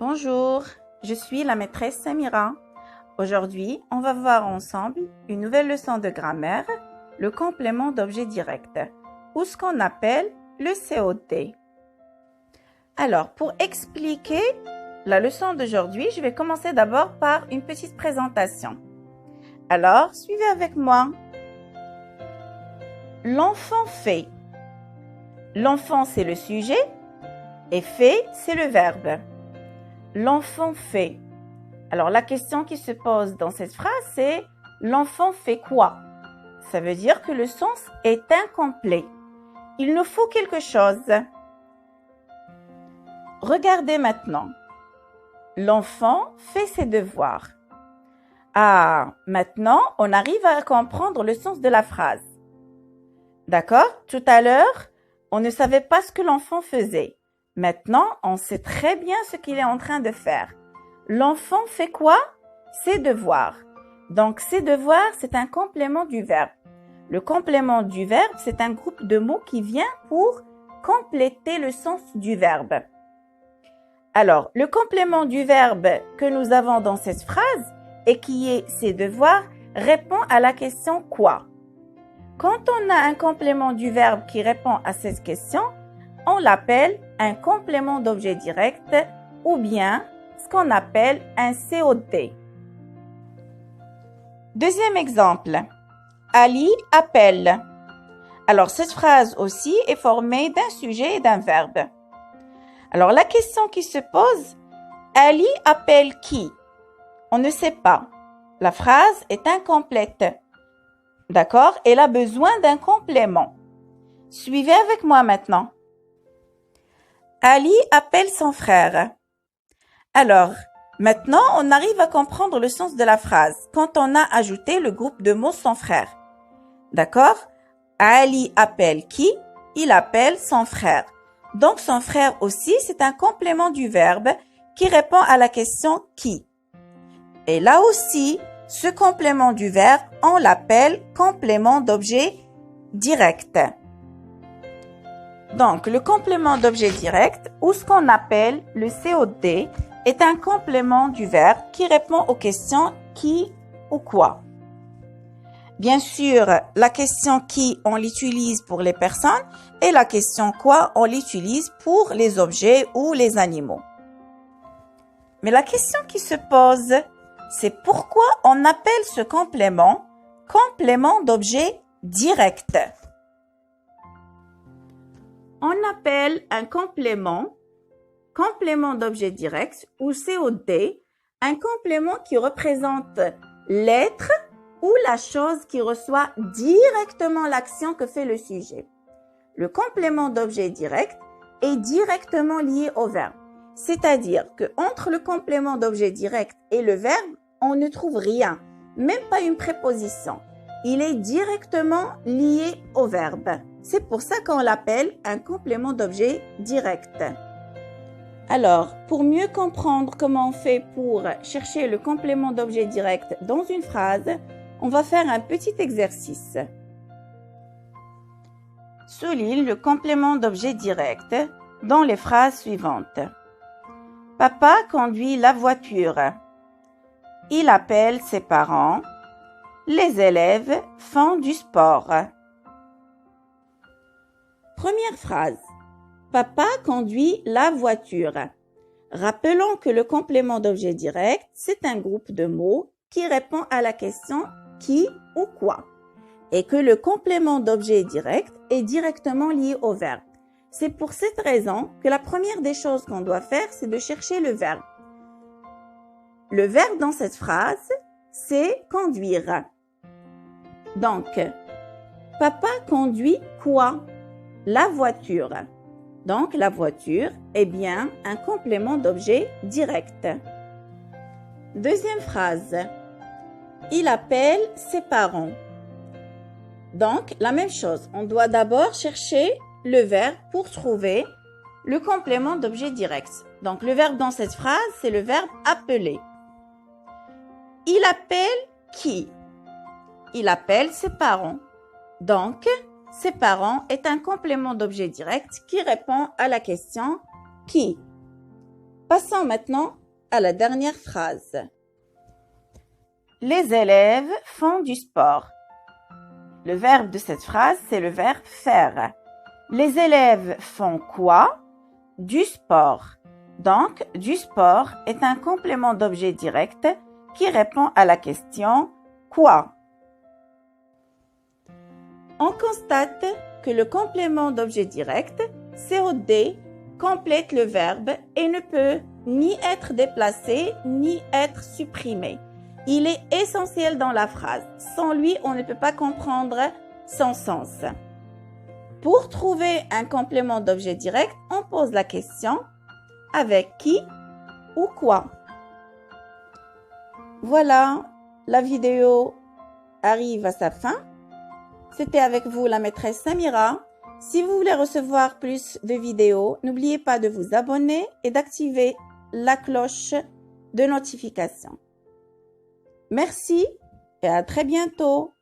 Bonjour, je suis la maîtresse Samira. Aujourd'hui, on va voir ensemble une nouvelle leçon de grammaire, le complément d'objet direct, ou ce qu'on appelle le COD. Alors, pour expliquer la leçon d'aujourd'hui, je vais commencer d'abord par une petite présentation. Alors, suivez avec moi. L'enfant fait. L'enfant, c'est le sujet et fait, c'est le verbe. L'enfant fait. Alors, la question qui se pose dans cette phrase, c'est l'enfant fait quoi? Ça veut dire que le sens est incomplet. Il nous faut quelque chose. Regardez maintenant. L'enfant fait ses devoirs. Ah, maintenant, on arrive à comprendre le sens de la phrase. D'accord? Tout à l'heure, on ne savait pas ce que l'enfant faisait. Maintenant, on sait très bien ce qu'il est en train de faire. L'enfant fait quoi? Ses devoirs. Donc, ses devoirs, c'est un complément du verbe. Le complément du verbe, c'est un groupe de mots qui vient pour compléter le sens du verbe. Alors, le complément du verbe que nous avons dans cette phrase et qui est ses devoirs répond à la question quoi? Quand on a un complément du verbe qui répond à cette question, on l'appelle un complément d'objet direct ou bien ce qu'on appelle un COD. Deuxième exemple, Ali appelle. Alors, cette phrase aussi est formée d'un sujet et d'un verbe. Alors, la question qui se pose, Ali appelle qui? On ne sait pas. La phrase est incomplète. D'accord? Elle a besoin d'un complément. Suivez avec moi maintenant. Ali appelle son frère. Alors, maintenant, on arrive à comprendre le sens de la phrase quand on a ajouté le groupe de mots son frère. D'accord? Ali appelle qui? Il appelle son frère. Donc, son frère aussi, c'est un complément du verbe qui répond à la question qui. Et là aussi, ce complément du verbe, on l'appelle complément d'objet direct. Donc, le complément d'objet direct, ou ce qu'on appelle le COD, est un complément du verbe qui répond aux questions qui ou quoi. Bien sûr, la question qui, on l'utilise pour les personnes et la question quoi, on l'utilise pour les objets ou les animaux. Mais la question qui se pose, c'est pourquoi on appelle ce complément d'objet direct. On appelle un complément d'objet direct ou COD, un complément qui représente l'être ou la chose qui reçoit directement l'action que fait le sujet. Le complément d'objet direct est directement lié au verbe. C'est-à-dire que entre le complément d'objet direct et le verbe, on ne trouve rien, même pas une préposition. Il est directement lié au verbe. C'est pour ça qu'on l'appelle un complément d'objet direct. Alors, pour mieux comprendre comment on fait pour chercher le complément d'objet direct dans une phrase, on va faire un petit exercice. Souligne le complément d'objet direct dans les phrases suivantes. Papa conduit la voiture. Il appelle ses parents. Les élèves font du sport. Première phrase. Papa conduit la voiture. Rappelons que le complément d'objet direct, c'est un groupe de mots qui répond à la question qui ou quoi. Et que le complément d'objet direct est directement lié au verbe. C'est pour cette raison que la première des choses qu'on doit faire, c'est de chercher le verbe. Le verbe dans cette phrase, c'est conduire. Donc, papa conduit quoi? La voiture. Donc, la voiture est bien un complément d'objet direct. Deuxième phrase. Il appelle ses parents. Donc, la même chose. On doit d'abord chercher le verbe pour trouver le complément d'objet direct. Donc, le verbe dans cette phrase, c'est le verbe appeler. Il appelle qui? Il appelle ses parents. Donc, ses parents est un complément d'objet direct qui répond à la question qui. Passons maintenant à la dernière phrase. Les élèves font du sport. Le verbe de cette phrase, c'est le verbe faire. Les élèves font quoi? Du sport. Donc, du sport est un complément d'objet direct qui répond à la question quoi? On constate que le complément d'objet direct, COD, complète le verbe et ne peut ni être déplacé ni être supprimé. Il est essentiel dans la phrase. Sans lui, on ne peut pas comprendre son sens. Pour trouver un complément d'objet direct, on pose la question avec qui ou quoi. Voilà, la vidéo arrive à sa fin. C'était avec vous la maîtresse Samira. Si vous voulez recevoir plus de vidéos, n'oubliez pas de vous abonner et d'activer la cloche de notification. Merci et à très bientôt.